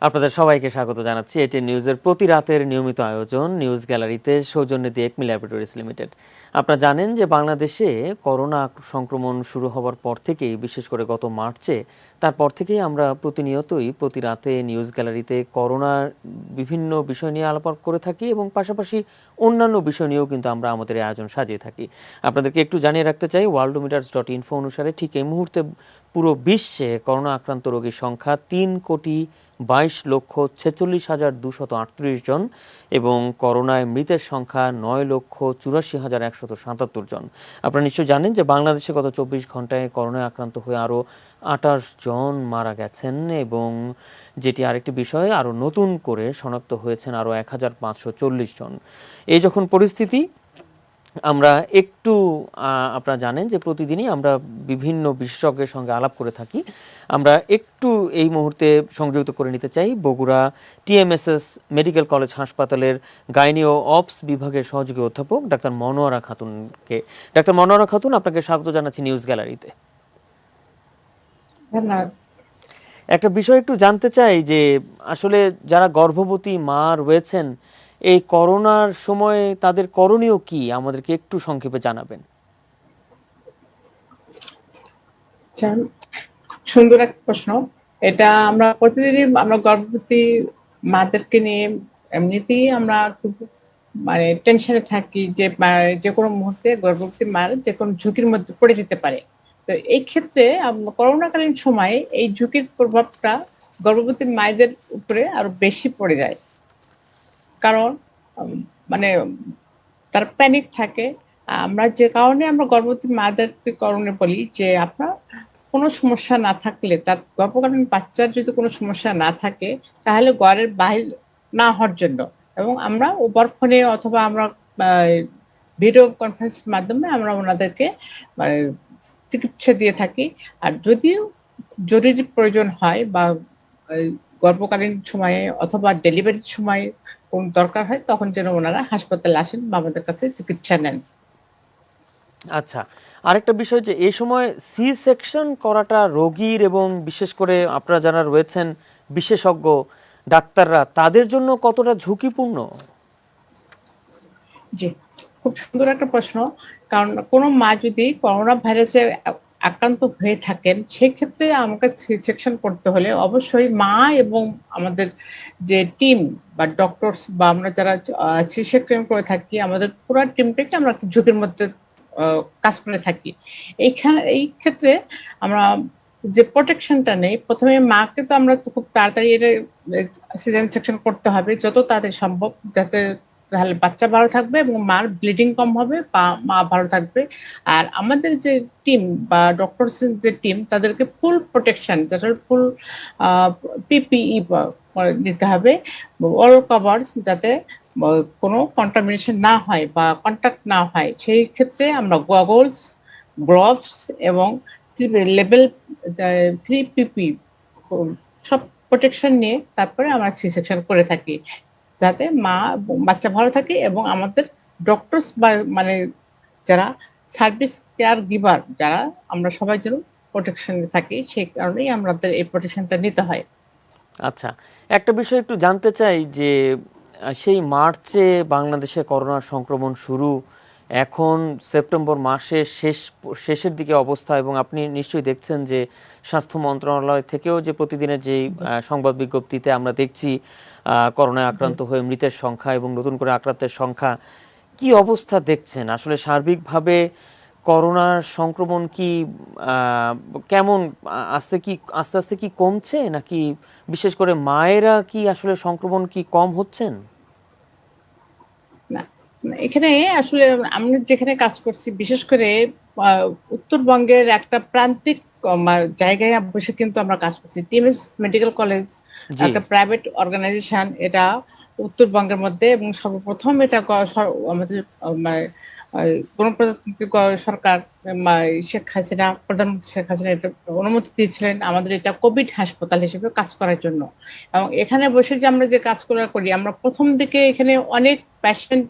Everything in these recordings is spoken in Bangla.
আপনাদের সবাইকে স্বাগত জানাচ্ছি। এটি নিউজের প্রতি রাতের নিয়মিত আয়োজন নিউজ গ্যালারিতে সৌজন্যে দিয়ে একমি ল্যাবরেটরিজ লিমিটেড। আপনারা জানেন যে বাংলাদেশে করোনা সংক্রমণ শুরু হওয়ার পর থেকেই, বিশেষ করে গত মার্চে, তারপর থেকেই আমরা প্রতিনিয়তই প্রতি রাতে নিউজ গ্যালারিতে করোনার বিভিন্ন বিষয় নিয়ে আলোচনা করে থাকি এবং পাশাপাশি অন্যান্য বিষয় নিয়েও কিন্তু আমরা আমাদের আয়োজন সাজিয়ে থাকি। আপনাদেরকে একটু জানিয়ে রাখতে চাই, worldometers.info অনুসারে ঠিক এই মুহূর্তে পুরো বিশ্বে করোনা আক্রান্ত রোগীর সংখ্যা 3,22,46,238 জন এবং করোনায় মৃতের সংখ্যা 9,84,177 জন। আপনারা নিশ্চয়ই জানেন যে বাংলাদেশে গত 24 ঘন্টায় করোনায় আক্রান্ত হয়ে আরও 28 জন মারা গেছেন এবং যেটি আরেকটি বিষয়, আরও নতুন করে শনাক্ত হয়েছেন আরও 1,540 জন। এই যখন পরিস্থিতি, আমরা একটু আপনারা জানেন যে প্রতিদিনই আমরা বিভিন্ন বিশেষজ্ঞের সঙ্গে আলাপ করে থাকি। আমরা একটু এই মুহূর্তে সংযুক্ত করে নিতে চাই বগুড়া টিএমএসএস মেডিকেল কলেজ হাসপাতালের গাইনি ও অপস বিভাগের সহযোগী অধ্যাপক ডাক্তার মনোয়ারা খাতুনকে। ডাক্তার মনোয়ারা খাতুন, আপনাকে স্বাগত জানাচ্ছি নিউজ গ্যালারিতে। ধন্যবাদ। একটা বিষয় একটু জানতে চাই যে আসলে যারা গর্ভবতী মা রয়েছেন, এই করোনার সময়ে তাদের করণীয় কি, আমাদেরকে একটু সংক্ষেপে জানাবেন। সুন্দর একটা প্রশ্ন। এটা আমরা প্রতিদিনই আমরা গর্ভবতী মাদেরকে নিয়ে এমনিতেই আমরা খুব টেনশনে থাকি যে যে কোনো মুহূর্তে গর্ভবতী মার যে কোনো ঝুঁকির মধ্যে পড়ে যেতে পারে। তো এই ক্ষেত্রে করোনাকালীন সময়ে এই ঝুঁকির প্রভাবটা গর্ভবতী মায়েদের উপরে আরো বেশি পড়ে যায়। কারণ মানে তার প্যানিক থাকে। আমরা যে কারণে আমরা গর্ভবতী মাদেরকে করণে বলি যে আপনার কোনো সমস্যা না থাকলে, তার গর্ভকালীন বাচ্চার যদি কোনো সমস্যা না থাকে, তাহলে ঘরের বাহির না হওয়ার জন্য, এবং আমরা ওভার ফোনে অথবা আমরা ভিডিও কনফারেন্সের মাধ্যমে আমরা ওনাদেরকে চিকিৎসা দিয়ে থাকি। আর যদিও জরুরি প্রয়োজন হয় বা গর্ভকালীন সময়ে অথবা ডেলিভারির সময় কোন দরকার হয়, তখন যেন ওনারা হাসপাতালে আসেন বা আমাদের কাছে চিকিৎসা নেন। আচ্ছা, আরেকটা বিষয় যে এই সময় সি সেকশন করাটা রোগীর এবং বিশেষ করে আপনারা যারা রয়েছেন বিশেষজ্ঞ ডাক্তাররা, তাদের জন্য কতটা ঝুঁকিপূর্ণ? জি, খুব সুন্দর একটা প্রশ্ন। কারণ কোনো মা যদি করোনা ভাইরাসে আক্রান্ত হয়ে থাকেন, সেক্ষেত্রে আমাকে সি সেকশন করতে হলে অবশ্যই মা এবং আমাদের যে টিম বা ডক্টরস বা আমরা যারা সি সেকশন করে থাকি, আমাদের পুরো টিমটাকে আমরা ঝুঁকির মধ্যে কাজ করে থাকি। এই ক্ষেত্রে আমরা যে প্রোটেকশনটা নেই, প্রথমে মাকে তো আমরা খুব তাড়াতাড়ি এটা সিজারিয়ান সেকশন করতে হবে যত তাড়াতাড়ি সম্ভব, যাতে তাহলে বাচ্চা ভালো থাকবে এবং মার ব্লিডিং কম হবে বা মা ভালো থাকবে। আর আমাদের যে টিম বা ডক্টরস যে টিম, তাদেরকে ফুল প্রোটেকশন, যেটা ফুল পিপিই নিতে হবে, অল কভার্স, যাতে কোনো কন্টামিনেশন না হয় বা কন্ট্যাক্ট না হয়। সেই ক্ষেত্রে আমরা গগলস, গ্লোভস এবং লেভেল 3 পিপি সব প্রোটেকশন নিয়ে তারপরে আমরা সি সেকশন করে থাকি, যাতে মা বাচ্চা ভালো থাকে এবং আমাদের ডক্টরস বা যারা সার্ভিস কেয়ার গিভার, যারা আমরা সবাই যেন প্রোটেকশনে থাকি, সেই কারণেই আমাদের এই প্রোটেকশনটা নিতে হয়। আচ্ছা, একটা বিষয় একটু জানতে চাই যে সেই মার্চে বাংলাদেশে করোনার সংক্রমণ শুরু, এখন সেপ্টেম্বর মাসের শেষের দিকে অবস্থা, এবং আপনি নিশ্চয়ই দেখছেন যে স্বাস্থ্য মন্ত্রণালয় থেকেও যে প্রতিদিনের যে সংবাদ বিজ্ঞপ্তিতে আমরা দেখছি করোনায় আক্রান্ত হয়ে মৃতের সংখ্যা এবং নতুন করে আক্রান্তের সংখ্যা, কি অবস্থা দেখছেন আসলে সার্বিকভাবে? করোনার সংক্রমণ কি কেমন আস্তে আস্তে কি কমছে, নাকি বিশেষ করে মায়েরা কি আসলে সংক্রমণ কি কম হচ্ছেন? না, এখানে আসলে আমরা যেখানে কাজ করছি, বিশেষ করে উত্তরবঙ্গের একটা প্রান্তিক জায়গায় বসে কিন্তু আমরা কাজ করছি। টিএমএস মেডিকেল কলেজ একটা প্রাইভেট অর্গানাইজেশন, এটা উত্তরবঙ্গের মধ্যে, এবং সর্বপ্রথম এটা আমাদের গণপ্রজাতন্ত্রী সরকার শেখ হাসিনা, প্রধানমন্ত্রী শেখ হাসিনা এটা অনুমতি দিয়েছিলেন আমাদের এটা কোভিড হাসপাতাল হিসেবে কাজ করার জন্য। এবং এখানে বসে যে আমরা যে কাজগুলো করি, আমরা প্রথম দিকে এখানে অনেক পেশেন্ট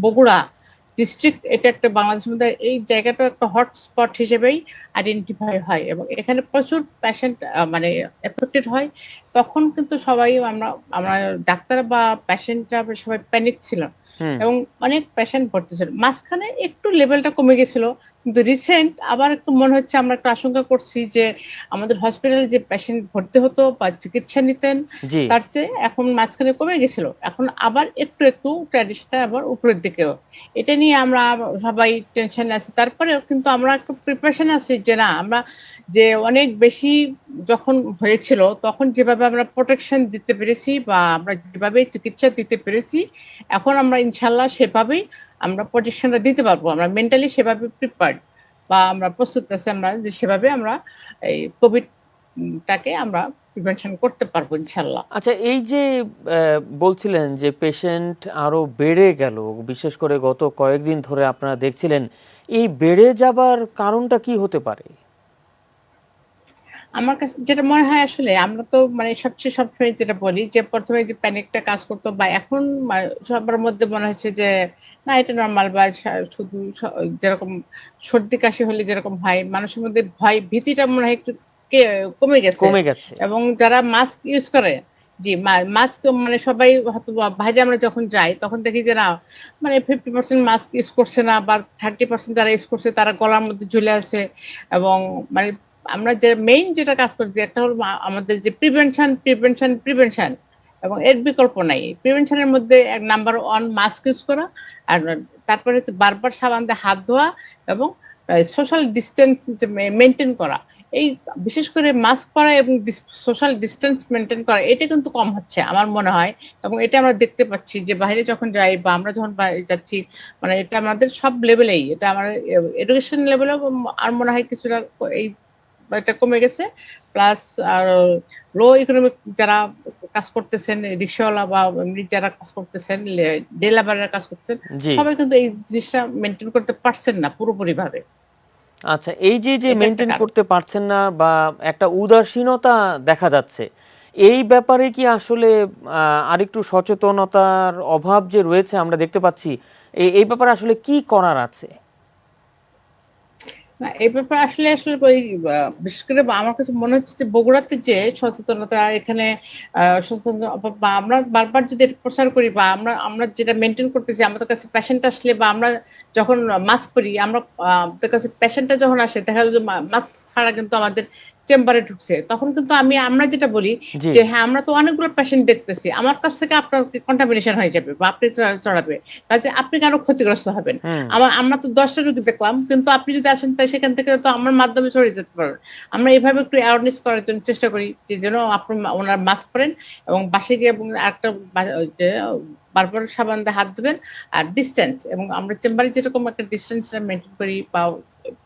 বগুড়া ডিস্ট্রিক্ট, এটা একটা বাংলাদেশের মধ্যে এই জায়গাটা একটা হটস্পট হিসেবেই আইডেন্টিফাই হয় এবং এখানে প্রচুর পেশেন্ট মানে এফেক্টেড হয়। তখন কিন্তু সবাই আমরা আমরা ডাক্তার বা পেশেন্টরা সবাই প্যানিক ছিল হুম। এবং অনেক পেশেন্ট ভর্তি ছিল। মাঝখানে একটু লেভেলটা কমে গেছিল, কিন্তু রিসেন্ট আবার একটু মনে হচ্ছে, আমরা একটা আশঙ্কা করছি যে আমাদের হসপিটালে যে পেশেন্ট ভর্তি হতো বা চিকিৎসা নিতেন জি। তার চেয়ে এখন মাঝখানে কমে গেছিল, এখন আবার একটু একটু ট্র্যাডিশনটা আবার উপরের দিকেও। এটা নিয়ে আমরা সবাই টেনশনে আছি, তারপরেও কিন্তু আমরা একটু প্রিপারেশন আছি যে না, আমরা যে অনেক বেশি যখন হয়েছিল তখন যেভাবে আমরা প্রোটেকশন দিতে পেরেছি বা আমরা যেভাবে চিকিৎসা দিতে পেরেছি, এখন আমরা ইনশাল্লাহ সেভাবেই আমরা প্রোটেকশনটা দিতে পারবো। আমরা মেন্টালি সেভাবে প্রিপারেড বা আমরা প্রস্তুত আছি, আমরা যে সেভাবে আমরা এই কোভিড টাকে আমরা প্রিভেনশন করতে পারবো ইনশাল্লাহ। আচ্ছা, এই যে বলছিলেন যে পেশেন্ট আরো বেড়ে গেল, বিশেষ করে গত কয়েকদিন ধরে আপনারা দেখছিলেন, এই বেড়ে যাবার কারণটা কি হতে পারে? আমার কাছে যেটা মনে হয়, আসলে আমরা তো মানে সবসময় যেটা বলি যে প্রথমে যে প্যানিকটা কাজ করতো বা এখন সবার মধ্যে মনে হচ্ছে যে না, এটা নরমাল বা শুধু যেরকম সর্দি কাশি হলে যেরকম হয় মানুষের মধ্যে ভয় ভীতিটা মনে হয় একটু কমে গেছে। কমে গেছে। এবং যারা মাস্ক ইউজ করে, জি, মাস্ক মানে সবাই হয়তো বাইরে আমরা যখন যাই তখন দেখি যে না, মানে 50% মাস্ক ইউজ করছে না বা 30% যারা ইউজ করছে তারা গলার মধ্যে ঝুলে আছে। এবং মানে আমরা যে মেইন যেটা কাজ করি যে একটা হলো আমাদের যে প্রিভেনশন এবং এর বিকল্প নাই। প্রিভেনশনের মধ্যে এক নাম্বার ওয়ান মাস্ক ইউজ করা, আর তারপরে হচ্ছে বারবার সাবান দিয়ে হাত ধোয়া এবং সোশ্যাল ডিস্টেন্স মেনটেন করা। এই বিশেষ করে মাস্ক পরা এবং সোশ্যাল ডিস্টেন্স মেনটেন করা, এটা কিন্তু কম হচ্ছে আমার মনে হয়। এবং এটা আমরা দেখতে পাচ্ছি যে বাইরে যখন যাই বা আমরা যখন বাইরে যাচ্ছি, মানে এটা আমাদের সব লেভেলেই, এটা আমার এডুকেশন লেভেলেও আর মনে হয় কিছুটা এই এটা কমে গেছে। প্লাস আর লো ইকোনমিক যারা কাজ করতেছেন, রিক্সাওয়ালা বা এমনি যারা কাজ করতেছেন, ডে লেবারের কাজ করতেছেন, জি। সবাই কিন্তু এই জিনিসটা মেনটেন করতে পারছেন না পুরোপুরি ভাবে। আচ্ছা, এই যে যে এটা একটা মেনটেন কারণ। করতে পারছেন না বা একটা উদাসীনতা দেখা যাচ্ছে, এই ব্যাপারে কি আসলে আরেকটু সচেতনতার অভাব যে রয়েছে আমরা দেখতে পাচ্ছি, এই ব্যাপারে আসলে কি করার আছে? না, এই ব্যাপারে আসলে আসলে ওই বিশেষ করে আমার কাছে মনে হচ্ছে যে বগুড়াতে যে সচেতনতা, এখানে সচেতনতা বা আমরা বারবার যদি এটা প্রচার করি বা আমরা আমরা যেটা মেনটেন করতেছি, আমাদের কাছে পেশেন্ট আসলে বা আমরা যখন মাস্ক পরি, আমরা আমাদের কাছে পেশেন্টটা যখন আসে দেখা যায় যে মাস্ক ছাড়া কিন্তু আমাদের চেম্বারে ঢুকছে, তখন কিন্তু আমরা যেটা বলি জি। যে হ্যাঁ, আমরা তো অনেকগুলো পেশেন্ট দেখতেছি, আমার কাছ থেকে আপনার কন্টামিনেশন হয়ে যাবে বা আপনি চড়াবে, কাজে আপনি কেন ক্ষতিগ্রস্ত হবেন? হুম। আমরা তো 10টা রোগী দেখলাম, কিন্তু আপনি যদি আসেন তাই সেখান থেকে তো আমার মাধ্যমে ছড়িয়ে যেতে পারবেন। আমরা এভাবে একটু অ্যাওয়ারনেস করার জন্য চেষ্টা করি যে যেন আপনি ওনার মাস্ক পরেন এবং বাসায় গিয়ে এবং একটা যে বারবার সাবান দিয়ে হাত ধুবেন আর ডিস্টেন্স, এবং আমরা চেম্বারে যেরকম একটা ডিস্টেন্সটা মেনটেন করি বা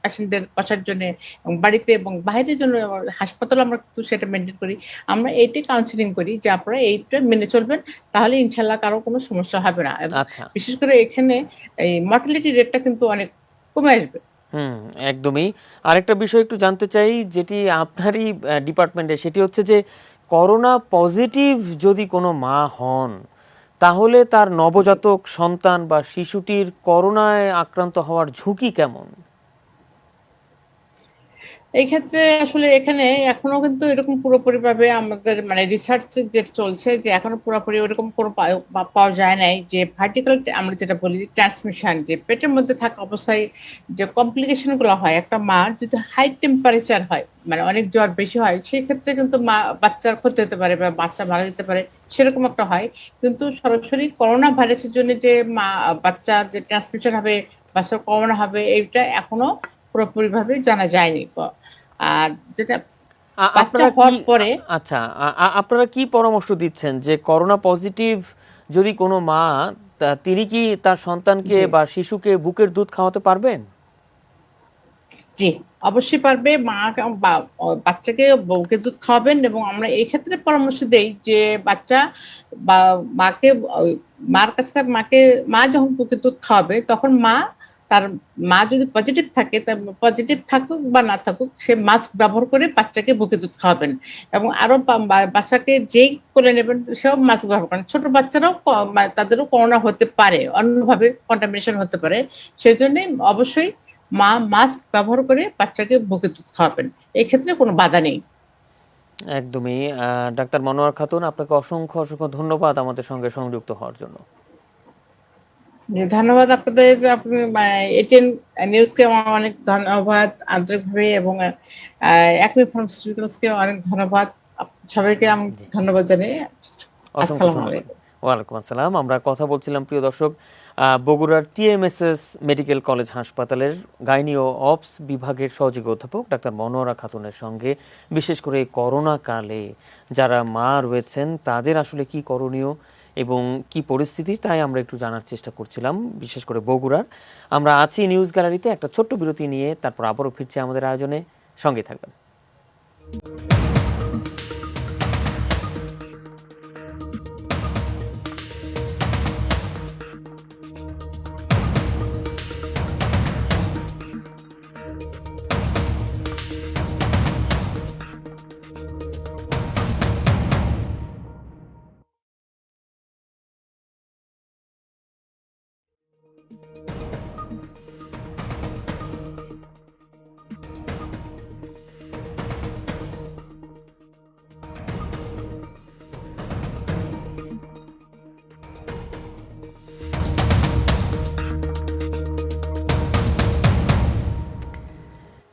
পেশেন্টদের বসার জন্য এবং বাড়িতে এবং বাইরের জন্য হাসপাতালে আমরা কিন্তু সেটা মেনটেন করি। আমরা এইটাই কাউন্সিলিং করি যে আপনারা এইটা মেনে চলবেন, তাহলে ইনশাল্লাহ কারো কোনো সমস্যা হবে না। এবং আচ্ছা। বিশেষ করে এখানে এই মর্টালিটি রেটটা কিন্তু অনেক কমে আসবে। হুম, একদমই। আরেকটা বিষয় একটু জানতে চাই, যেটি আপনারই ডিপার্টমেন্টে, সেটি হচ্ছে যে করোনা পজিটিভ যদি কোনো মা হন, তাহলে তার নবজাতক সন্তান বা শিশুটির করোনায় আক্রান্ত হওয়ার ঝুঁকি কেমন? এই ক্ষেত্রে আসলে এখানে এখনো কিন্তু এরকম পুরোপুরি ভাবে আমাদের মানে রিসার্চ যেটা চলছে যে এখনো পুরোপুরি ওরকম কোনো পাওয়া যায় নাই যে ভার্টিক্যাল, আমরা যেটা বলি ট্রান্সমিশন, যে পেটের মধ্যে থাকা অবস্থায় যে কমপ্লিকেশন গুলো হয়, একটা মার যদি হাই টেম্পারেচার হয়, মানে অনেক জ্বর বেশি হয়, সেই ক্ষেত্রে কিন্তু বাচ্চার ক্ষতি হতে পারে বা বাচ্চা মারা যেতে পারে, সেরকম একটা হয়। কিন্তু সরাসরি করোনা ভাইরাসের জন্য যে বাচ্চার যে ট্রান্সমিশন হবে, বাচ্চার করোনা হবে, এইটা এখনো পুরোপুরি ভাবে জানা যায়নি। আর যেটা বাচ্চা আপনারা কি হওয়ার পরে, আচ্ছা, আপনারা কি পরামর্শ দিচ্ছেন যে করোনা পজিটিভ যদি কোনো মা, তিনি কি তার সন্তানকে জি, বা শিশুকে বুকের দুধ খাওয়াতে পারবেন? জি, অবশ্যই পারবে। মা বাচ্চাকে বউকে দুধ খাওয়াবেন এবং আমরা এই ক্ষেত্রে পরামর্শ দেই যে বাচ্চা বা মাকে মার কাছ থেকে মা যখন বুকের দুধ খাওয়াবে তখন মা তার মা যদি পজিটিভ থাকে, তার পজিটিভ থাকুক বা না থাকুক, সে মাস্ক ব্যবহার করে বাচ্চাকে বুকে দুধ খাওয়াবেন। এবং আরো বাচ্চাকে যেই কোলে নেবেন সেও মাস্ক ব্যবহার করেন। ছোট বাচ্চারাও তাদেরও করোনা হতে পারে, অন্যভাবে কন্টামিনেশন হতে পারে। সেই জন্য অবশ্যই মা মাস্ক ব্যবহার করে বাচ্চাকে বুকে দুধ খাওয়াবেন। এই ক্ষেত্রে কোনো বাধা নেই। একদমই। ডাক্তার মনোয়ারা খাতুন, আপনাকে অসংখ্য অসংখ্য ধন্যবাদ আমাদের সঙ্গে সংযুক্ত হওয়ার জন্য। ধন্যবাদ আপনাদের। আপনি এটিএন নিউজকে আমার অনেক ধন্যবাদ আন্তরিকভাবে, এবং একমি ফার্মাসিউটিক্যালসকে অনেক ধন্যবাদ। সবাইকে আমি জি, ধন্যবাদ জানাই। অসংখ্য আসসালামু ধন্যবাদ। আলাইকুম। ওয়ালাইকুম আসসালাম। আমরা কথা বলছিলাম, প্রিয় দর্শক, বগুড়ার টিএমএসএস মেডিকেল কলেজ হাসপাতালের গাইনি ও অপস বিভাগের সহযোগী অধ্যাপক ডাক্তার মনোয়ারা খাতুনের সঙ্গে, বিশেষ করে করোনা কালে যারা মা রয়েছেন তাদের আসলে কি করণীয় এবং কি পরিস্থিতি, তাই আমরা একটু জানার চেষ্টা করছিলাম, বিশেষ করে বগুড়ার। আমরা আছি নিউজ গ্যালারিতে, একটা ছোট্ট বিরতি নিয়ে তারপর আবারও ফিরছি আমাদের আয়োজনে। সঙ্গে থাকবেন।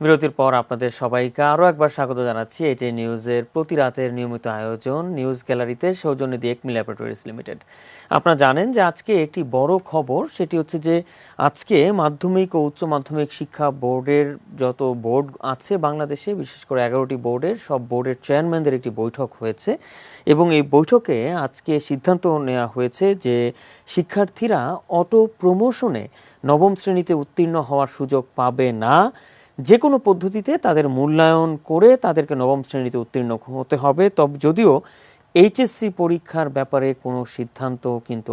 বিরতির পর আপনাদের সবাইকে আরও একবার স্বাগত জানাচ্ছি এটি নিউজের প্রতি রাতের নিয়মিত আয়োজন নিউজ গ্যালারিতে, সৌজন্য দিয়ে একমি ল্যাবরেটরিজ লিমিটেড। আপনারা জানেন যে আজকে একটি বড় খবর, সেটি হচ্ছে যে আজকে মাধ্যমিক ও উচ্চ মাধ্যমিক শিক্ষা বোর্ডের যত বোর্ড আছে বাংলাদেশে, বিশেষ করে 11টি বোর্ডের সব বোর্ডের চেয়ারম্যানদের একটি বৈঠক হয়েছে এবং এই বৈঠকে আজকে সিদ্ধান্ত নেওয়া হয়েছে যে শিক্ষার্থীরা অটো প্রমোশনে নবম শ্রেণীতে উত্তীর্ণ হওয়ার সুযোগ পাবে না। যে কোনো পদ্ধতিতে তাদের মূল্যায়ন করে তাদেরকে নবম শ্রেণীতে উত্তীর্ণ হতে হবে। তবে যদিও এইচএসসি পরীক্ষার ব্যাপারে কোনো সিদ্ধান্ত কিন্তু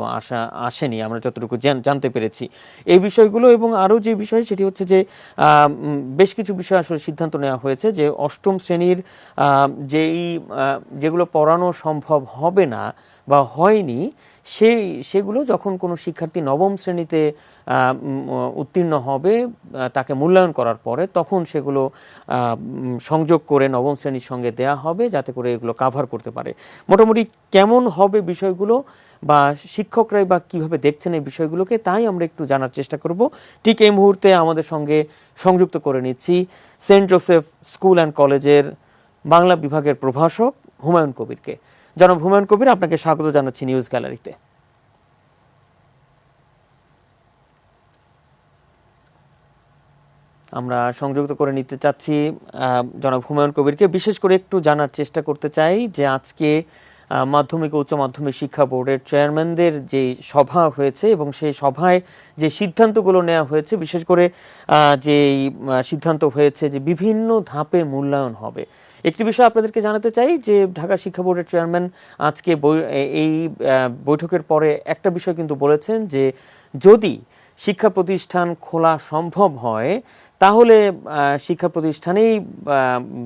আসেনি, আমরা যতটুকু জানতে পেরেছি এই বিষয়গুলো। এবং আরও যে বিষয় সেটি হচ্ছে যে বেশ কিছু বিষয় আসলে সিদ্ধান্ত নেওয়া হয়েছে যে অষ্টম শ্রেণীর যেগুলো পড়ানো সম্ভব হবে না বা হয়নি, সেগুলো যখন কোনো শিক্ষার্থী নবম শ্রেণীতে উত্তীর্ণ হবে, তাকে মূল্যায়ন করার পরে তখন সেগুলো সংযোগ করে নবম শ্রেণীর সঙ্গে দেয়া হবে, যাতে করে এগুলো কাভার করতে পারে। মোটামুটি কেমন হবে বিষয়গুলো বা শিক্ষকরাই বা কীভাবে দেখছেন এই বিষয়গুলোকে, তাই আমরা একটু জানার চেষ্টা করব। ঠিক এই মুহূর্তে আমাদের সঙ্গে সংযুক্ত করে নিচ্ছি সেন্ট জোসেফ স্কুল অ্যান্ড কলেজের বাংলা বিভাগের প্রভাষক হুমায়ুন কবিরকে। জনাব হুমায়ুন কবির, আপনাকে স্বাগত জানাচ্ছি নিউজ গ্যালারিতে। আমরা সংযুক্ত করে নিতে চাচ্ছি জনাব হুমায়ুন কবিরকে। বিশেষ করে একটু জানার চেষ্টা করতে চাই যে আজকে মাধ্যমিক ও উচ্চ মাধ্যমিক শিক্ষা বোর্ডের চেয়ারম্যানদের যে সভা হয়েছে এবং সেই সভায় যে সিদ্ধান্তগুলো নেওয়া হয়েছে, বিশেষ করে যে সিদ্ধান্ত হয়েছে যে বিভিন্ন ধাপে মূল্যায়ন হবে। একটি বিষয় আপনাদেরকে জানাতে চাই যে ঢাকা শিক্ষা বোর্ডের চেয়ারম্যান আজকে এই বৈঠকের পরে একটা বিষয় কিন্তু বলেছেন যে যদি শিক্ষা প্রতিষ্ঠান খোলা সম্ভব হয় তাহলে শিক্ষা প্রতিষ্ঠানেই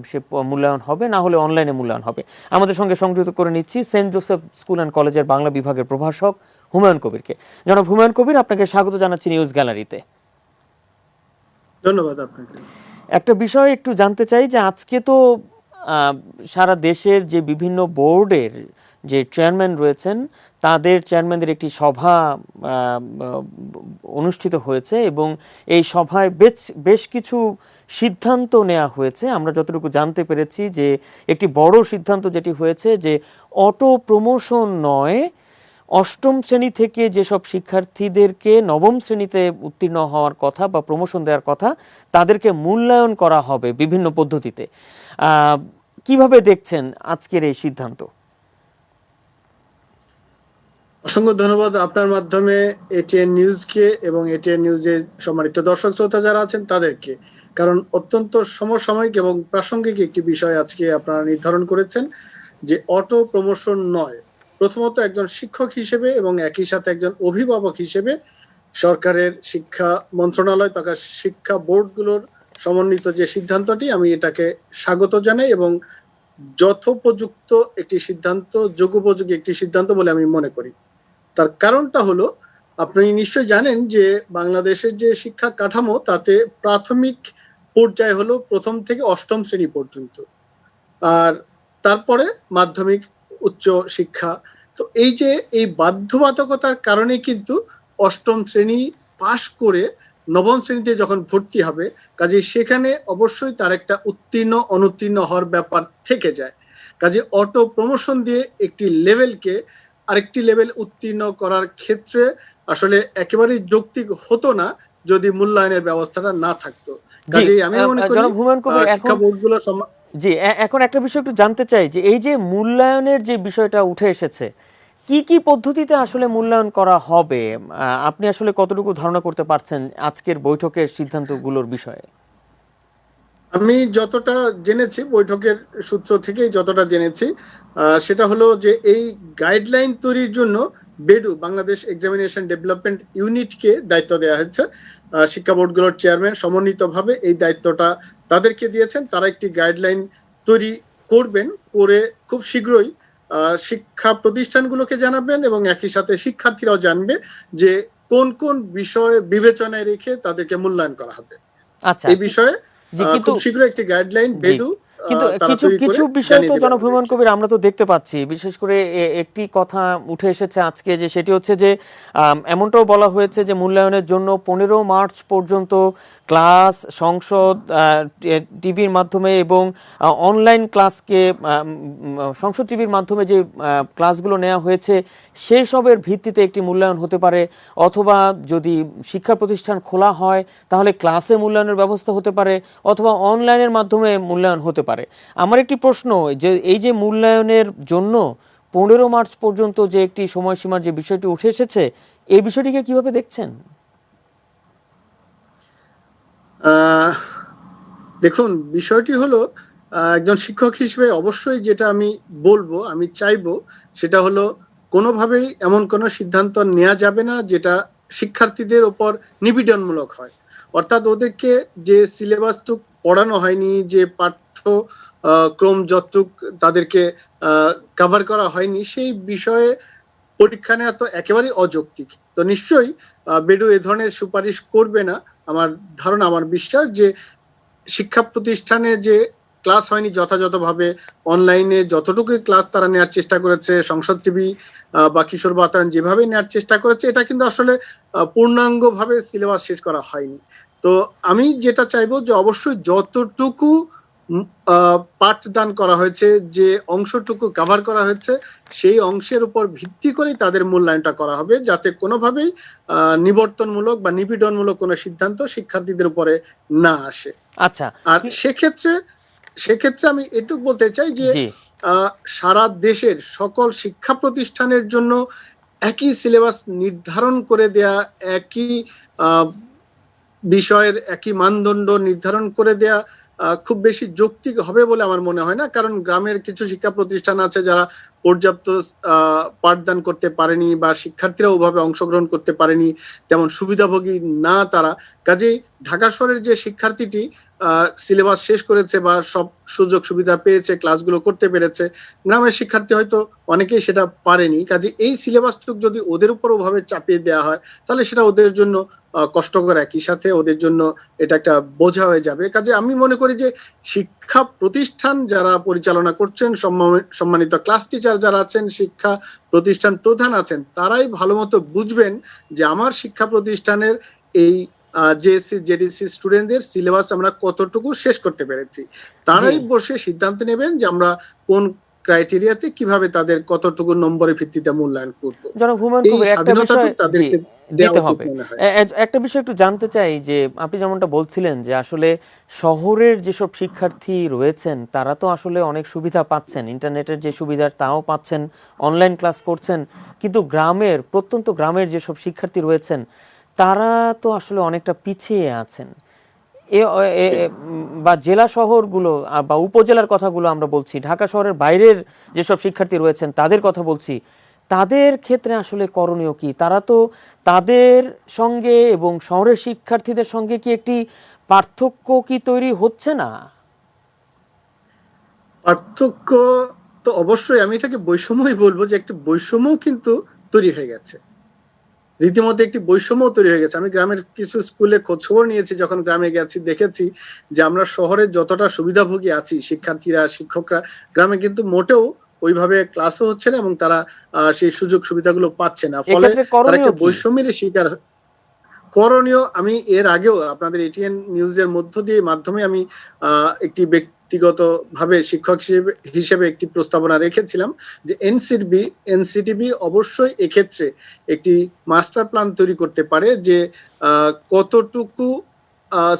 সে মূল্যায়ন হবে, না হলে অনলাইনে মূল্যায়ন হবে। আমাদের সঙ্গে সংযুক্ত করে নিচ্ছি সেন্ট জোসেফ স্কুল অ্যান্ড কলেজের বাংলা বিভাগের প্রভাষক হুমায়ুন কবিরকে। জনাব হুমায়ুন কবির, আপনাকে স্বাগত জানাচ্ছি নিউজ গ্যালারিতে। ধন্যবাদ আপনাকে। একটা বিষয় একটু জানতে চাই যে আজকে তো সারা দেশের যে বিভিন্ন বোর্ডের যে চেয়ারম্যান রয়েছেন তাদের চেয়ারম্যানদের একটি সভা অনুষ্ঠিত হয়েছে এবং এই সভায় বেশ কিছু সিদ্ধান্ত নেওয়া হয়েছে। আমরা যতটুকু জানতে পেরেছি যে একটি বড় সিদ্ধান্ত যেটি হয়েছে যে অটো প্রমোশন নয়, অষ্টম শ্রেণী থেকে যেসব শিক্ষার্থীদেরকে নবম শ্রেণীতে উত্তীর্ণ হওয়ার কথা বা প্রমোশন দেওয়ার কথা তাদেরকে মূল্যায়ন করা হবে বিভিন্ন পদ্ধতিতে। কিভাবে দেখছেন আজকের এই সিদ্ধান্ত? অসংখ্য ধন্যবাদ আপনার মাধ্যমে এটিএন নিউজকে এবং এটিএন নিউজের সম্মানিত দর্শক শ্রোতা যারা আছেন তাদেরকে, কারণ অত্যন্ত সমসাময়িক এবং প্রাসঙ্গিক একটি বিষয় আজকে আপনারা নির্ধারণ করেছেন যে অটো প্রমোশন নয়। প্রথমত একজন শিক্ষক হিসেবে এবং একই সাথে একজন অভিভাবক হিসেবে সরকারের শিক্ষা মন্ত্রণালয় তথা শিক্ষা বোর্ডগুলোর সমন্বিত যে সিদ্ধান্তটি, আমি এটাকে স্বাগত জানাই এবং যথোপযুক্ত একটি সিদ্ধান্ত, যোগোপযোগী একটি সিদ্ধান্ত বলে আমি মনে করি। তার কারণটা হলো, আপনি নিশ্চয় জানেন যে বাংলাদেশের যে শিক্ষা কাঠামো তাতে প্রাথমিক পর্যায়ে হলো প্রথম থেকে অষ্টম শ্রেণী পর্যন্ত, আর তারপরে মাধ্যমিক, উচ্চ শিক্ষা। তো এই যে এই বাধ্যবাধকতার কারণে কিন্তু অষ্টম শ্রেণী পাশ করে নবম শ্রেণীতে যখন ভর্তি হবে, কাজে সেখানে অবশ্যই তার একটা উত্তীর্ণ অনুত্তীর্ণ হওয়ার ব্যাপার থেকে যায়। কাজে অটো প্রমোশন দিয়ে একটি লেভেলকে আরেকটি লেভেল উত্তীর্ণ করার ক্ষেত্রে আসলে একেবারেই যৌক্তিক হতো না যদি মূল্যায়নের ব্যবস্থাটা না থাকতো। কাজেই আমি মনে করি জনাব হুমায়ুন কবির, শিক্ষা বোর্ডগুলো জি এখন একটা বিষয় একটু জানতে চাই যে এই যে মূল্যায়নের যে বিষয়টা উঠে এসেছে, কি কি পদ্ধতিতে আসলে মূল্যায়ন করা হবে, আপনি আসলে কতটুকু ধারণা করতে পারছেন আজকের বৈঠকের সিদ্ধান্তগুলোর বিষয়ে? আমি যতটা জেনেছি, বৈঠকের সূত্র থেকেই যতটা জেনেছি, সেটা হলো যে এই গাইডলাইন তৈরির জন্য বেডু, বাংলাদেশ এক্সামিনেশন ডেভেলপমেন্ট ইউনিটকে দায়িত্ব দেওয়া হয়েছে। শিক্ষা বোর্ডগুলোর চেয়ারম্যান সমন্বিতভাবে এই দায়িত্বটা তাদেরকে দিয়েছেন। তারা একটি গাইডলাইন তৈরি করবেন, করে খুব শীঘ্রই শিক্ষা প্রতিষ্ঠানগুলোকে জানাবেন এবং একই সাথে শিক্ষার্থীরাও জানবে যে কোন কোন বিষয় বিবেচনায় রেখে তাদেরকে মূল্যায়ন করা হবে। আচ্ছা, এই বিষয়ে কিন্তু খুব শীঘ্রই একটি গাইডলাইন বেডু কিন্তু কিছু কিছু বিষয় তো জনাব হুমায়ুন কবির আমরা তো দেখতে পাচ্ছি, বিশেষ করে একটি কথা উঠে এসেছে আজকে, যে সেটি হচ্ছে যে এমনটাও বলা হয়েছে যে মূল্যায়নের জন্য 15 মার্চ পর্যন্ত ক্লাস, সংসদ, টিভির মাধ্যমে এবং অনলাইন ক্লাসকে সংসদ টিভির মাধ্যমে যে ক্লাসগুলো নেওয়া হয়েছে সেসবের ভিত্তিতে একটি মূল্যায়ন হতে পারে, অথবা যদি শিক্ষা প্রতিষ্ঠান খোলা হয় তাহলে ক্লাসে মূল্যায়নের ব্যবস্থা হতে পারে, অথবা অনলাইনের মাধ্যমে মূল্যায়ন হতে পারে। আমার একটি প্রশ্ন, যে এই যে মূল্যায়নের জন্য 15 মার্চ পর্যন্ত যে একটি সময়সীমার যে বিষয়টি উঠে এসেছে, এই বিষয়টিকে কিভাবে দেখছেন? দেখুন, বিষয়টি হলো, একজন শিক্ষক হিসেবে অবশ্যই যেটা আমি বলবো, আমি চাইবো সেটা হলো কোনোভাবেই এমন কোনো সিদ্ধান্ত নেওয়া যাবে না যেটা শিক্ষার্থীদের উপর নিপীড়নমূলক হয়। অর্থাৎ ওদেরকে যে সিলেবাসটুক পড়ানো হয়নি, যে পাঠ্য ক্রম যতটুক তাদেরকে কভার করা হয়নি, সেই বিষয়ে পরীক্ষা নেওয়া তো একেবারেই অযৌক্তিক। তো নিশ্চয়ই বেডু এ ধরনের সুপারিশ করবে না। আমার ধারণা, আমার বিশ্বাস যে শিক্ষা প্রতিষ্ঠানে যে ক্লাস হয়নি যথাযথভাবে, অনলাইনে যতটুকু ক্লাস তারা নেওয়ার চেষ্টা করেছে, সংসদ টিভি বা কিশোর বাতায়ন যেভাবে নেওয়ার চেষ্টা করেছে, এটা কিন্তু আসলে পূর্ণাঙ্গভাবে সিলেবাস শেষ করা হয়নি। তো আমি যেটা চাইবো যে অবশ্যই যতটুকু পাঠদান করা হয়েছে, যে অংশটুকু কভার করা হয়েছে, সেই অংশের উপর ভিত্তি করে তাদের মূল্যায়নটা করা হবে, যাতে কোনোভাবেই নিবর্তনমূলক বা নিপীড়নমূলক কোনো সিদ্ধান্ত শিক্ষার্থীদের উপরে না আসে। আচ্ছা, আর সেক্ষেত্রে আমি এটুকু বলতে চাই যে সারা দেশের সকল শিক্ষা প্রতিষ্ঠানের জন্য একই সিলেবাস নির্ধারণ করে দেয়া, একই বিষয়ের একই মানদণ্ড নির্ধারণ করে দেয়া খুব বেশি যৌক্তিক হবে বলে আমার মনে হয় না। কারণ গ্রামের কিছু শিক্ষা প্রতিষ্ঠান আছে যারা পর্যাপ্ত পাঠদান করতে পারেনি, বা শিক্ষার্থীরা ওভাবে অংশগ্রহণ করতে পারেনি, তেমন সুবিধাভোগী না তারা। কাজেই ঢাকা শহরের যে শিক্ষার্থীটি সিলেবাস শেষ করেছে বা সব সুযোগ সুবিধা পেয়েছে, ক্লাসগুলো করতে পেরেছে, গ্রামের শিক্ষার্থী হয়তো অনেকেই সেটা পারেনি। কাজে এই সিলেবাসটুক যদি ওদের উপর ওভাবে চাপিয়ে দেওয়া হয়, তাহলে সেটা ওদের জন্য কষ্টকর, একই সাথে ওদের জন্য এটা একটা বোঝা হয়ে যাবে। কাজে আমি মনে করি যে শিক্ষা প্রতিষ্ঠান যারা পরিচালনা করছেন, সম্মানিত ক্লাস টিচার যারা আছেন, শিক্ষা প্রতিষ্ঠান প্রধান আছেন, তারাই ভালো মতো বুঝবেন যে আমার শিক্ষা প্রতিষ্ঠানের এই জেএসসি জেডিসি স্টুডেন্টদের সিলেবাস আমরা কতটুকু শেষ করতে পেরেছি। তারাই বসে সিদ্ধান্ত নেবেন যে আমরা কোন ক্রাইটেরিয়াতে কিভাবে তাদের কতটুকু নম্বরের ভিত্তিতে মূল্যায়ন করব। জনাব হুমায়ুন কবির, একটা বিষয় দিতে হবে, একটা বিষয় একটু জানতে চাই যে আপনি যেমনটা বলছিলেন যে আসলে শহরের যেসব শিক্ষার্থী রয়েছেন তারা তো আসলে অনেক সুবিধা পাচ্ছেন, ইন্টারনেটের যে সুবিধা তাও পাচ্ছেন, অনলাইন ক্লাস করছেন, কিন্তু প্রত্যন্ত গ্রামের যেসব শিক্ষার্থী রয়েছেন তারা তো আসলে অনেকটা পিছিয়ে আছেন। বা জেলা শহরগুলো বা উপজেলার কথাগুলো আমরা বলছি, ঢাকা শহরের বাইরের যেসব শিক্ষার্থী রয়েছেন তাদের কথা বলছি, তাদের ক্ষেত্রে আসলে করণীয় কি? তারা তো তাদের সঙ্গে এবং শহরের শিক্ষার্থীদের সঙ্গে কি একটি পার্থক্য কি তৈরি হচ্ছে না? পার্থক্য তো অবশ্যই, আমি এটাকে বৈষম্যই বলবো, যে একটি বৈষম্য কিন্তু তৈরি হয়ে গেছে, রীতিমতো একটি বৈষম্য তৈরি হয়ে গেছে। আমি গ্রামের কিছু স্কুলে খোঁজ খবর নিয়েছি, যখন গ্রামে গেছি দেখেছি যে আমরা শহরে যতটা সুবিধাভোগী আছি শিক্ষার্থীরা, শিক্ষকরা, গ্রামে কিন্তু মোটেও ওইভাবে ক্লাসও হচ্ছে না এবং তারা সেই সুযোগ সুবিধাগুলো পাচ্ছে না, ফলে এক্ষেত্রে তারা করণীয় একটা কি? বৈষম্যের শিকার। করণীয়, আমি এর আগেও আপনাদের এটিএন নিউজের মধ্য দিয়ে মাধ্যমে আমি একটি ব্যক্তিগত ভাবে শিক্ষক হিসেবে একটি প্রস্তাবনা রেখেছিলাম যে এনসিটিবি অবশ্যই এক্ষেত্রে একটি মাস্টার প্ল্যান তৈরি করতে পারে, যে কতটুকু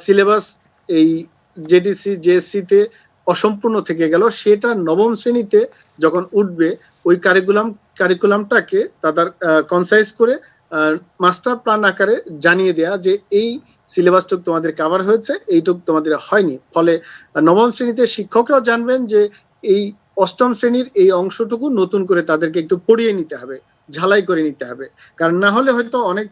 সিলেবাস এই জেডিসি জেএসসি তে অসম্পূর্ণ থেকে গেল, সেটা নবম শ্রেণীতে যখন উঠবে ওই কারিকুলামটাকে তাদের কনসাইজ করে মাস্টার প্ল্যান আকারে জানিয়ে দেয়া যে এই সিলেবাসটুকু তোমাদের কভার হয়েছে, এইটুকু তোমাদের হয়নি। ফলে নবম শ্রেণীতে শিক্ষকরাও জানবেন যে এই অষ্টম শ্রেণীর এই অংশটুকু নতুন করে তাদেরকে একটু পড়িয়ে নিতে হবে, ঝালাই করে নিতে হবে, কারণ না হলে হয়তো অনেক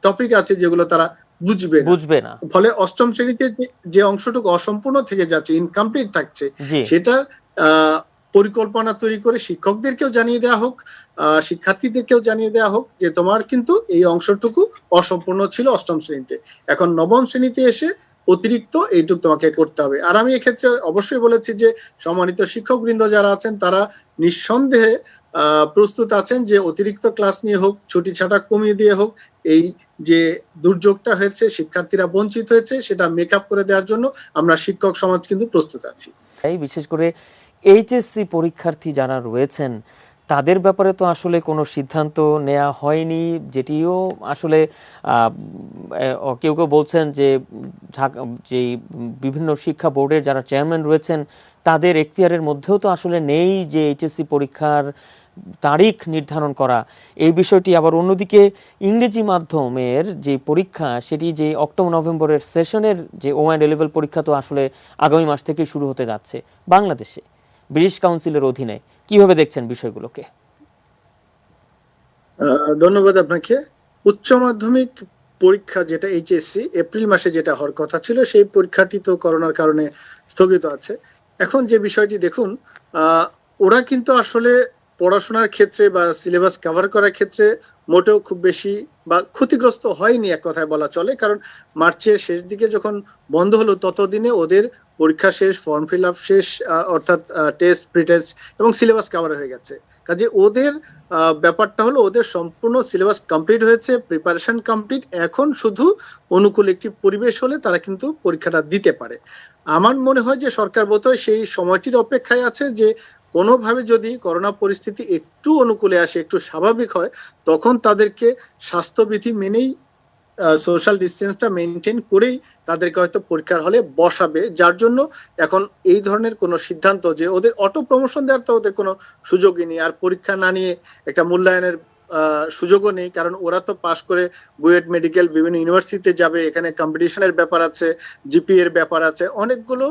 টপিক আছে যেগুলো তারা বুঝবে না। ফলে অষ্টম শ্রেণীতে যে অংশটুকু অসম্পূর্ণ থেকে যাচ্ছে, ইনকমপ্লিট থাকছে, সেটা পরিকল্পনা তৈরি করে শিক্ষকদেরকেও জানিয়ে দেওয়া হোক, শিক্ষার্থীদেরকেও জানিয়ে দেওয়া হোক যে তোমার কিন্তু এই অংশটুকু অসম্পূর্ণ ছিল অষ্টম শ্রেণীতে, এখন নবম শ্রেণীতে এসে অতিরিক্ত এইটুকু তোমাকে করতে হবে। আর আমি এক্ষেত্রে অবশ্যই বলেছি যে সম্মানিত শিক্ষকবৃন্দ যারা আছেন তারা নিঃসন্দেহে প্রস্তুত আছেন যে অতিরিক্ত ক্লাস নিয়ে হোক, ছুটি ছাটা কমিয়ে দিয়ে হোক, এই যে দুর্যোগটা হয়েছে, শিক্ষার্থীরা বঞ্চিত হয়েছে, সেটা মেকআপ করে দেওয়ার জন্য আমরা শিক্ষক সমাজ কিন্তু প্রস্তুত আছি। বিশেষ করে এইচএসসি পরীক্ষার্থী যারা রয়েছেন তাদের ব্যাপারে তো আসলে কোনো সিদ্ধান্ত নেওয়া হয়নি, যেটিও আসলে কেউ কেউ বলছেন যে ঢাকা যে বিভিন্ন শিক্ষা বোর্ডের যারা চেয়ারম্যান রয়েছেন তাদের এখতিয়ারের মধ্যেও তো আসলে নেই যে এইচএসসি পরীক্ষার তারিখ নির্ধারণ করা এই বিষয়টি। আবার অন্যদিকে ইংরেজি মাধ্যমের যে পরীক্ষা সেটি যে অক্টোবর নভেম্বরের সেশনের যে O&A পরীক্ষা তো আসলে আগামী মাস থেকে শুরু হতে যাচ্ছে বাংলাদেশে ব্রিটিশ কাউন্সিলের অধীনে। কিভাবে দেখছেন বিষয়গুলোকে? ধন্যবাদ আপনাকে। উচ্চ মাধ্যমিক পরীক্ষা যেটা এইচএসসি এপ্রিল মাসে যেটা হওয়ার কথা ছিল, সেই পরীক্ষাটি তো করোনার কারণে স্থগিত আছে। এখন যে বিষয়টি দেখুন, ওরা কিন্তু আসলে পড়াশোনার ক্ষেত্রে বা সিলেবাস কভার করার ক্ষেত্রে মোটেও খুব বেশি বা ক্ষতিগ্রস্ত হয়নি এক কথায় বলা চলে, কারণ মার্চের শেষ দিকে যখন বন্ধ হলো ততদিনে ওদের পরীক্ষা শেষ, ফর্ম ফিল আপ শেষ, অর্থাৎ টেস্ট, প্রি টেস্ট এবং সিলেবাস কভার হয়ে গেছে। কাজে ওদের ব্যাপারটা হলো ওদের সম্পূর্ণ সিলেবাস কমপ্লিট হয়েছে, প্রিপারেশন কমপ্লিট, এখন শুধু অনুকূল একটি পরিবেশ হলে তারা কিন্তু পরীক্ষাটা দিতে পারে। আমার মনে হয় যে সরকার বোধহয় সেই সময়টির অপেক্ষায় আছে যে কোনোভাবে যদি করোনা পরিস্থিতি একটু অনুকূলে আসে, একটু স্বাভাবিক হয়, তখন তাদেরকে স্বাস্থ্যবিধি মেনেই সোশ্যাল ডিস্টেন্সটা মেনটেন করেই তাদেরকে হয়তো পরীক্ষার হলে বসাবে, যার জন্য এখন এই ধরনের কোনো সিদ্ধান্ত যে ওদের অটো প্রমোশন দেওয়ার তো ওদের কোনো সুযোগই নেই, আর পরীক্ষা না নিয়ে একটা মূল্যায়নের সুযোগও নেই, কারণ ওরা তো পাশ করে বুয়েট, মেডিকেল, বিভিন্ন ইউনিভার্সিটিতে যাবে, এখানে কম্পিটিশনের ব্যাপার আছে, জিপি এর ব্যাপার আছে, অনেকগুলো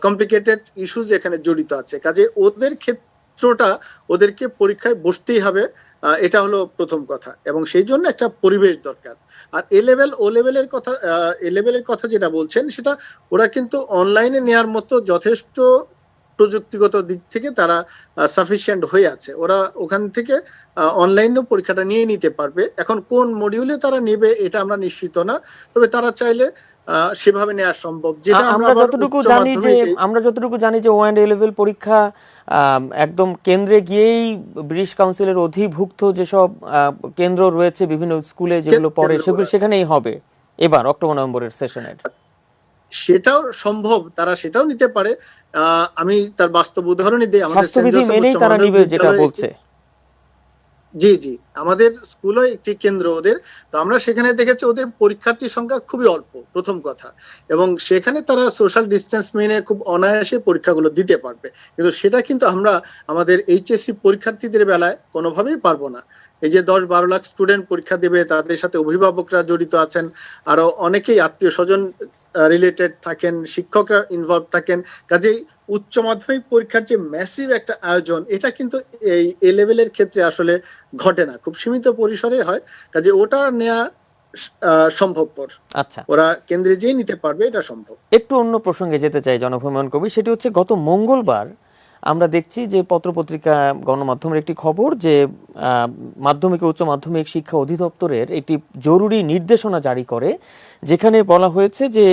কমপ্লিকেটেড ইস্যুজ এখানে জড়িত আছে। কাজে ওদের ক্ষেত্রটা ওদেরকে পরীক্ষায় বসতেই হবে, এটা হলো প্রথম কথা, এবং সেই জন্য একটা পরিবেশ দরকার। আর ও লেভেলের কথা যেটা বলছেন, সেটা ওরা কিন্তু অনলাইনে নেয়ার মতো যথেষ্ট প্রযুক্তিগত দিক থেকে তারা সাফিসিয়েন্ট হয়ে আছে, ওরা ওখান থেকে অনলাইনেও পরীক্ষাটা নিয়ে নিতে পারবে। এখন কোন মডিউলে তারা নেবে এটা আমরা নিশ্চিত না, তবে তারা চাইলে সেভাবে নেওয়া সম্ভব। যেটা আমরা যতটুকু জানি যে O&A পরীক্ষা একদম কেন্দ্রে গিয়েই ব্রিটিশ কাউন্সিলের অধিভুক্ত যেসব কেন্দ্র রয়েছে বিভিন্ন স্কুলে যেগুলো পড়ে সেখানেই হবে এবার অক্টোবর নভেম্বরের সেশনের। সেটাও সম্ভব, তারা সেটাও নিতে পারে। আমি তার বাস্তব উদাহরণই দিই, আমাদের স্বাস্থ্যবিধি মেনেই তারা নিবে যেটা বলছে। জি জি, আমাদের স্কুলও একটি কেন্দ্র ওদের, তো আমরা সেখানে দেখেছি ওদের পরীক্ষার্থীর সংখ্যা খুবই অল্প, প্রথম কথা, এবং সেখানে তারা সোশ্যাল ডিস্টেন্স মেনে খুব অনায়াসে পরীক্ষাগুলো দিতে পারবে। কিন্তু সেটা কিন্তু আমরা আমাদের এইচএসসি পরীক্ষার্থীদের বেলায় কোনোভাবেই পারবো না। এই যে 10-12 লাখ স্টুডেন্ট পরীক্ষা দেবে, তাদের সাথে অভিভাবকরা জড়িত আছেন, আরো অনেকেই আত্মীয় স্বজন রিলেটেড থাকেন, শিক্ষকরা ইনভলভ থাকেন। কাজেই উচ্চ মাধ্যমিক পরীক্ষার যে ম্যাসিভ একটা আয়োজন, এটা কিন্তু এই এ লেভেলের ক্ষেত্রে আসলে ঘটে না, খুব সীমিত পরিসরে হয়। কাজে ওটা নেওয়া সম্ভবপর, আচ্ছা, ওরা কেন্দ্রে যেয়ে নিতে পারবে, এটা সম্ভব। একটু অন্য প্রসঙ্গে যেতে চাই জনভূমিমান কবি, সেটি হচ্ছে গত মঙ্গলবার আমরা দেখছি যে পত্রপত্রিকা গণমাধ্যমের একটি খবর যে মাধ্যমিক ও উচ্চ মাধ্যমিক শিক্ষা অধিদপ্তরের একটি জরুরি নির্দেশনা জারি করে, যেখানে বলা হয়েছে যে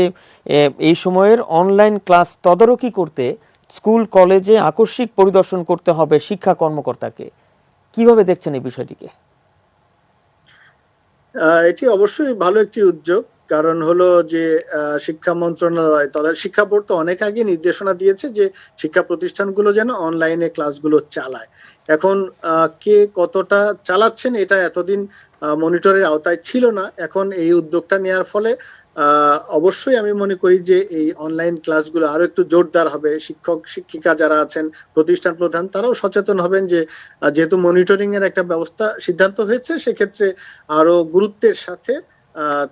এই সময়ের অনলাইন ক্লাস তদারকি করতে স্কুল কলেজে আকস্মিক পরিদর্শন করতে হবে শিক্ষা কর্মকর্তাকে। কিভাবে দেখছেন এই বিষয়টিকে? এটি অবশ্যই ভালো একটি উদ্যোগ। কারণ হলো যে শিক্ষা মন্ত্রণালয়, তাদের শিক্ষা বোর্ড তো অনেক আগে নির্দেশনা দিয়েছে যে শিক্ষা প্রতিষ্ঠানগুলো যেন অনলাইনে ক্লাসগুলো চালায়। এখন কে কতটা চালাচ্ছেন এটা এতদিন মনিটরের আওতায় ছিল না। এখন এই উদ্যোগটা নেওয়ার ফলে অবশ্যই আমি মনে করি যে এই অনলাইন ক্লাসগুলো আরো একটু জোরদার হবে। শিক্ষক শিক্ষিকা যারা আছেন, প্রতিষ্ঠান প্রধান, তারাও সচেতন হবেন যে যেহেতু মনিটরিং এর একটা ব্যবস্থা সিদ্ধান্ত হয়েছে, সেক্ষেত্রে আরো গুরুত্বের সাথে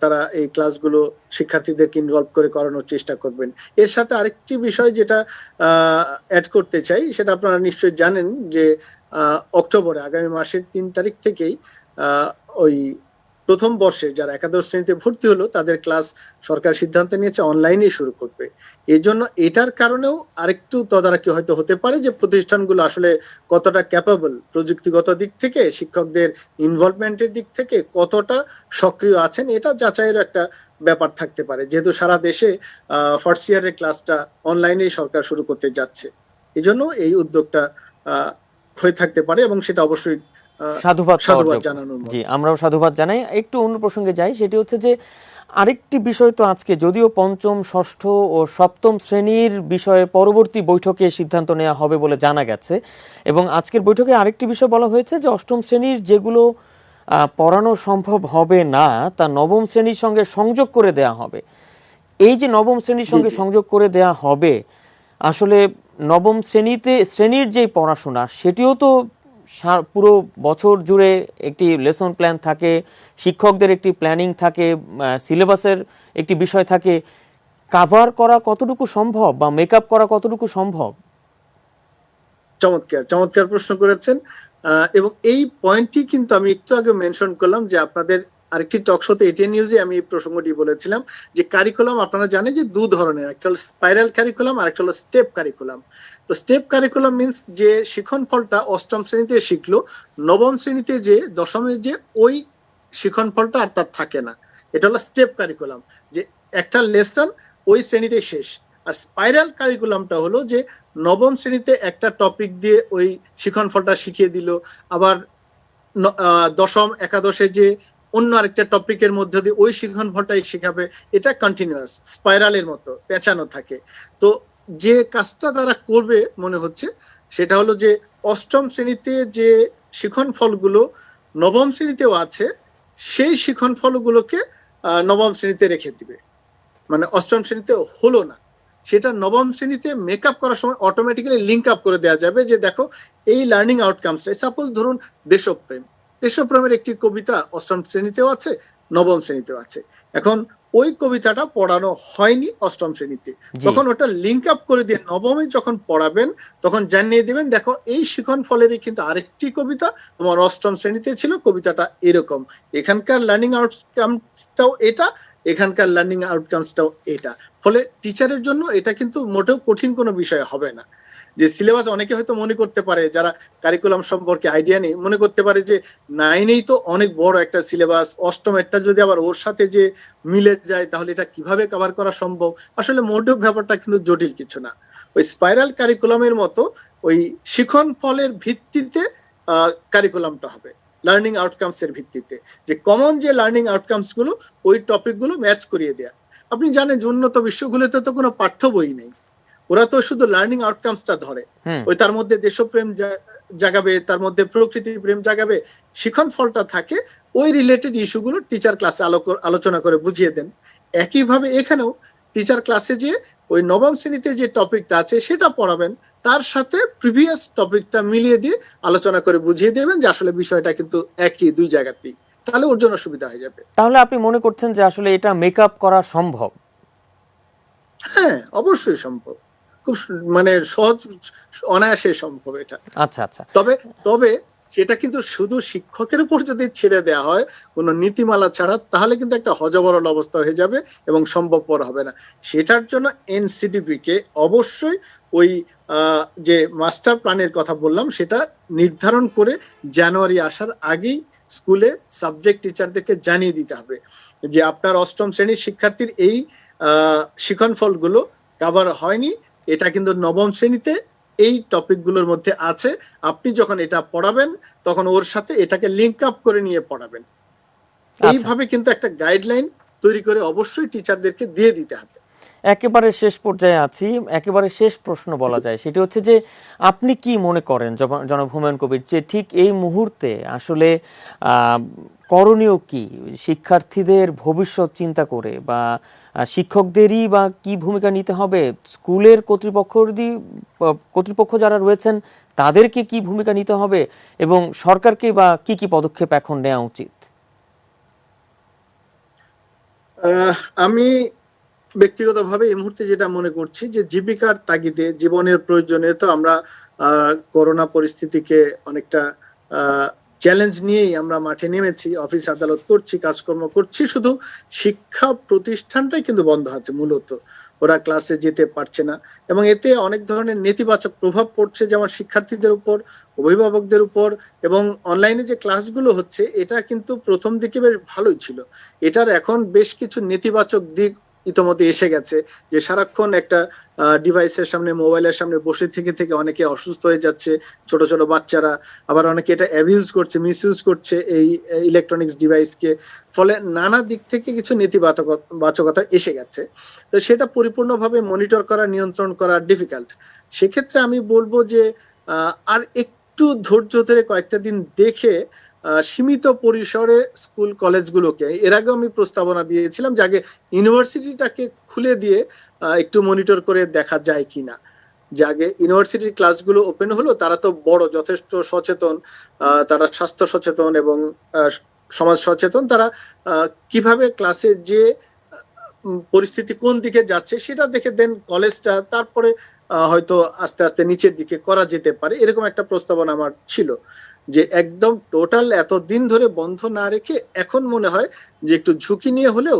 তারা এই ক্লাসগুলো শিক্ষার্থীদেরকে ইনভলভ করে করানোর চেষ্টা করবেন। এর সাথে আরেকটি বিষয় যেটা অ্যাড করতে চাই, সেটা আপনারা নিশ্চয়ই জানেন যে অক্টোবরে, আগামী মাসের 3 তারিখ থেকেই ওই প্রথম বর্ষে যারা একাদশ শ্রেণীতে ভর্তি হলো তাদের ক্লাস সরকার সিদ্ধান্ত নিয়েছে অনলাইনে শুরু করবে। এই জন্য এটার কারণেও আরেকটু তদারকি হয়তো হতে পারে যে প্রতিষ্ঠানগুলো আসলে কতটা ক্যাপাবল, প্রযুক্তিগত দিক থেকে, শিক্ষকদের ইনভলভমেন্টের দিক থেকে কতটা সক্রিয় আছেন, এটা যাচাইয়ের একটা ব্যাপার থাকতে পারে, যেহেতু সারা দেশে ফার্স্ট ইয়ারের ক্লাসটা অনলাইনেই সরকার শুরু করতে যাচ্ছে। এই জন্য এই উদ্যোগটা হয়ে থাকতে পারে এবং সেটা অবশ্যই সাধুবাদ জানানোর। জি, আমরাও সাধুবাদ জানাই। একটু অন্য প্রসঙ্গে যাই, সেটি হচ্ছে যে আরেকটি বিষয় তো আজকে যদিও পঞ্চম, ষষ্ঠ ও সপ্তম শ্রেণীর বিষয়ে পরবর্তী বৈঠকে সিদ্ধান্ত নেওয়া হবে বলে জানা গেছে, এবং আজকের বৈঠকে আরেকটি বিষয় বলা হয়েছে যে অষ্টম শ্রেণীর যেগুলো পড়ানো সম্ভব হবে না তা নবম শ্রেণীর সঙ্গে সংযোগ করে দেয়া হবে। এই যে নবম শ্রেণীর সঙ্গে সংযোগ করে দেয়া হবে, আসলে নবম শ্রেণীর যে পড়াশোনা সেটিও তো পুরো বছর জুড়ে একটি লেসন প্ল্যান থাকে, শিক্ষকদের একটি প্ল্যানিং থাকে, সিলেবাসের একটি বিষয় থাকে। কাভার করা কতটুকু সম্ভব বা মেকআপ করা কতটুকু সম্ভব? চমৎকার চমৎকার প্রশ্ন করেছেন। এবং এই পয়েন্টটি কিন্তু আমি একটু আগে মেনশন করলাম যে আপনাদের আরেকটি টক শোতে এটিএন নিউজে আমি এই প্রসঙ্গটি বলেছিলাম যে কারিকুলাম আপনারা জানেন যে দু ধরনের, একটা হলো স্পাইরাল কারিকুলাম আর একটা হলো স্টেপ কারিকুলাম। তো স্টেপ কারিকুলাম মিন্স যে শিখন ফলটা অষ্টম শ্রেণীতে শিখলো, নবম শ্রেণীতে যে দশমে যে ওই শিখন ফলটা আর তার থাকে না, এটা হলো স্টেপ কারিকুলাম, যে একটা লেসন ওই শ্রেণীতে শেষ। আর স্পাইরাল কারিকুলামটা হলো যে নবম শ্রেণীতে একটা টপিক দিয়ে ওই শিখন ফলটা শিখিয়ে দিল, আবার দশম একাদশে যে অন্য আরেকটা টপিকের মধ্যে দিয়ে ওই শিখন ফলটাই শিখাবে। এটা কন্টিনিউয়াস স্পাইরালের মতো পেঁচানো থাকে। তো যে কাজটা তারা করবে মনে হচ্ছে সেটা হলো যে অষ্টম শ্রেণীতে যে শিখন ফলগুলো নবম শ্রেণীতেও আছে, সেই শিখন ফলগুলোকে নবম শ্রেণীতে রেখে দিবে। মানে অষ্টম শ্রেণীতে হলো না, সেটা নবম শ্রেণীতে মেকআপ করার সময় অটোমেটিক্যালি লিঙ্ক আপ করে দেওয়া যাবে যে দেখো এই লার্নিং আউটকামসটা, সাপোজ ধরুন দেশপ্রেম, দেশপ্রেমের একটি কবিতা অষ্টম শ্রেণীতেও আছে, নবম শ্রেণীতেও আছে। এখন ওই কবিতাটা পড়ানো হয়নি অষ্টম শ্রেণীতে, তখন ওটা লিঙ্ক আপ করে দিয়ে নবমে যখন পড়াবেন তখন জানিয়ে দিবেন দেখো এই শিখন ফলেরই কিন্তু আরেকটি কবিতা তোমার অষ্টম শ্রেণীতে ছিল, কবিতাটা এরকম, এখানকার লার্নিং আউটকামটাও এটা, এখানকার লার্নিং আউটকামসটাও এটা। ফলে টিচারের জন্য এটা কিন্তু মোটেও কঠিন কোনো বিষয় হবে না। যে সিলেবাস অনেকে হয়তো মনে করতে পারে, যারা কারিকুলাম সম্পর্কে আইডিয়া নেই, মনে করতে পারে যে নাইনেই তো অনেক বড় একটা সিলেবাস, অষ্টম একটা যদি আবার ওর সাথে যে মিলে যায় তাহলে এটা কিভাবে কভার করা সম্ভব। আসলে মোটেও ব্যাপারটা কিন্তু জটিল কিছু না। ওই স্পাইরাল কারিকুলামের মতো ওই শিখন ফলের ভিত্তিতে কারিকুলামটা হবে, লার্নিং আউটকামস এর ভিত্তিতে, যে কমন যে লার্নিং আউটকামস গুলো ওই টপিক গুলো ম্যাচ করিয়ে দেয়া। আপনি জানেন যে উন্নত বিশ্বগুলোতে তো কোনো পাঠ্য বই নেই, ওরা তো শুধু লার্নিং আউটকামসটা ধরে, ওই তার মধ্যে দেশপ্রেম জাগাবে, তার মধ্যে প্রকৃতি প্রেম জাগাবে, শিখন ফলটা থাকে, ওই রিলেটেড ইস্যুগুলো টিচার ক্লাসে আলোচনা করে বুঝিয়ে দেন। একইভাবে এখানেও টিচার ক্লাসে যে ওই নবম শ্রেণীতে যে টপিকটা আছে সেটা পড়াবেন, তার সাথে প্রিভিয়াস টপিকটা মিলিয়ে দিয়ে আলোচনা করে বুঝিয়ে দেবেন যে আসলে বিষয়টা কিন্তু একই দুই জায়গাতেই, তাহলে ওর জন্য সুবিধা হয়ে যাবে। তাহলে আপনি মনে করছেন যে আসলে এটা মেকআপ করা সম্ভব? হ্যাঁ, অবশ্যই সম্ভব, খুব মানে সহজ, অনায়াসে সম্ভব এটা। আচ্ছা আচ্ছা। তবে তবে সেটা কিন্তু শুধু শিক্ষকের উপর যদি ছেড়ে দেওয়া হয় কোনো নীতিমালা ছাড়া, তাহলে কিন্তু একটা হযবরল অবস্থা হয়ে যাবে এবং সম্ভবপর হবে না। সেটার জন্য এনসিডিবি কে অবশ্যই ওই যে মাস্টার প্ল্যানের কথা বললাম সেটা নির্ধারণ করে জানুয়ারি আসার আগেই স্কুলে সাবজেক্ট টিচারদেরকে জানিয়ে দিতে হবে যে আপনার অষ্টম শ্রেণীর শিক্ষার্থীর এই শিক্ষণফলগুলো কভার হয়নি, এটা কিন্তু নবম শ্রেণীতে এই টপিকগুলোর মধ্যে আছে, আপনি যখন এটা পড়াবেন তখন ওর সাথে এটাকে লিঙ্ক আপ করে নিয়ে পড়াবেন। আচ্ছা, এইভাবে কিন্তু একটা গাইডলাইন তৈরি করে অবশ্যই টিচারদেরকে দিয়ে দিতে হবে। একেবারে শেষ পর্যায়ে আছি, একেবারে শেষ প্রশ্ন বলা যায়, সেটি হচ্ছে যে আপনি কি মনে করেন জনাব হুমায়ুন কবির, যে ঠিক এই মুহূর্তে আসলে করণীয় কি, শিক্ষার্থীদের ভবিষ্যৎ চিন্তা করে বা শিক্ষকদেরই বা কি ভূমিকা নিতে হবে, স্কুলের কর্তৃপক্ষ যারা রয়েছেন তাদেরকে কি ভূমিকা নিতে হবে, এবং সরকারকে বা কি কি পদক্ষেপ এখন নেওয়া উচিত? আমি ব্যক্তিগতভাবে এই মুহূর্তে যেটা মনে করছি যে জীবিকার তাগিদে, জীবনের প্রয়োজনে তো আমরা করোনা পরিস্থিতিকে অনেকটা চ্যালেঞ্জ নিয়েই আমরা মাঠে নেমেছি, অফিস আদালত করছি, কাজকর্ম করছি, শুধু শিক্ষা প্রতিষ্ঠানটাই কিন্তু বন্ধ আছে মূলত, ওরা ক্লাসে যেতে পারছে না এবং এতে অনেক ধরনের নেতিবাচক প্রভাব পড়ছে, যেমন শিক্ষার্থীদের উপর, অভিভাবকদের উপর, এবং অনলাইনে যে ক্লাসগুলো হচ্ছে এটা কিন্তু প্রথম দিকে বেশ ভালোই ছিল, এটার এখন বেশ কিছু নেতিবাচক দিক ইতোমধ্যে এসে গেছে, যে সারাক্ষণ একটা ডিভাইসের সামনে, মোবাইলের সামনে বসে থেকে থেকে অনেকে অসুস্থ হয়ে যাচ্ছে, ছোট ছোট বাচ্চারা, আবার অনেকে এটা অ্যাবিউজ করছে, মিসইউজ করছে এই ইলেকট্রনিক্স ডিভাইসকে, ফলে নানা দিক থেকে কিছু নেতিবাচকতা এসে গেছে। তো সেটা পরিপূর্ণভাবে মনিটর করা, নিয়ন্ত্রণ করা ডিফিকাল্ট। সেক্ষেত্রে আমি বলবো যে আর একটু ধৈর্য ধরে কয়েকটা দিন দেখে সীমিত পরিসরে স্কুল কলেজগুলোকে, এর আগে আমি প্রস্তাবনা দিয়েছিলাম যে আগে ইউনিভার্সিটিটাকে খুলে দিয়ে একটু মনিটর করে দেখা যায় কিনা, যে আগে ইউনিভার্সিটির ক্লাসগুলো ওপেন হলো, তারা তো বড়, যথেষ্ট সচেতন, তারা স্বাস্থ্য সচেতন এবং সমাজ সচেতন, তারা কিভাবে ক্লাসে যে পরিস্থিতি কোন দিকে যাচ্ছে সেটা দেখে দেন কলেজটা তারপরে হয়তো আস্তে আস্তে নিচের দিকে করা যেতে পারে, এরকম একটা প্রস্তাবনা আমার ছিল। যে একদম টোটাল এতদিন ধরে বন্ধ না রেখে এখন মনে হয় যে একটু ঝুঁকি নিয়ে হলেও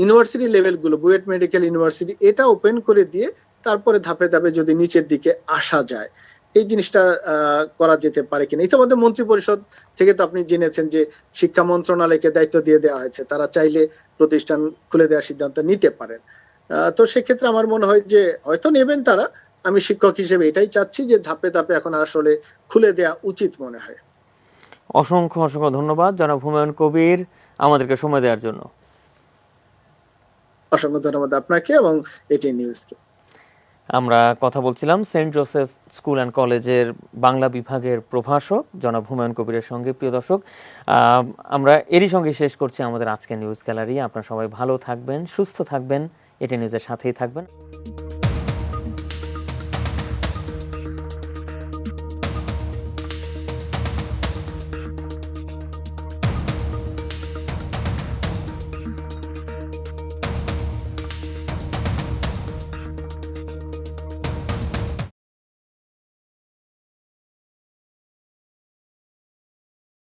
ইউনিভার্সিটি লেভেলগুলো, বুয়েট মেডিকেল ইউনিভার্সিটি, এটা ওপেন করে দিয়ে তারপরে ধাপে ধাপে যদি নিচের দিকে আসা যায়, এই জিনিসটা করা যেতে পারে কিনা। ইতিমধ্যে মন্ত্রী পরিষদ থেকে তো আপনি জেনেছেন যে শিক্ষা মন্ত্রণালয়কে দায়িত্ব দিয়ে দেওয়া হয়েছে, তারা চাইলে প্রতিষ্ঠান খুলে দেওয়ার সিদ্ধান্ত নিতে পারেন। তো সেক্ষেত্রে আমার মনে হয় যে হয়তো নেবেন তারা, আমি শিক্ষক হিসেবে এটাই চাচ্ছি যে ধাপে ধাপে এখন আসলে খুলে দেওয়া উচিত মনে হয়। অসংখ্য অসংখ্য ধন্যবাদ জনাব হুমায়ুন কবির আমাদেরকে সময় দেওয়ার জন্য। অসংখ্য ধন্যবাদ আপনাকে এবং এটিএন নিউজকে। আমরা কথা বলছিলাম সেন্ট জোসেফ স্কুল অ্যান্ড কলেজের বাংলা বিভাগের প্রভাষক জনাব হুমায়ুন কবিরের সঙ্গে। প্রিয় দর্শক, আমরা এরই সঙ্গে শেষ করছি আমাদের আজকের নিউজ গ্যালারি। আপনারা সবাই ভালো থাকবেন, সুস্থ থাকবেন, এটি নিউজের সাথেই থাকবেন।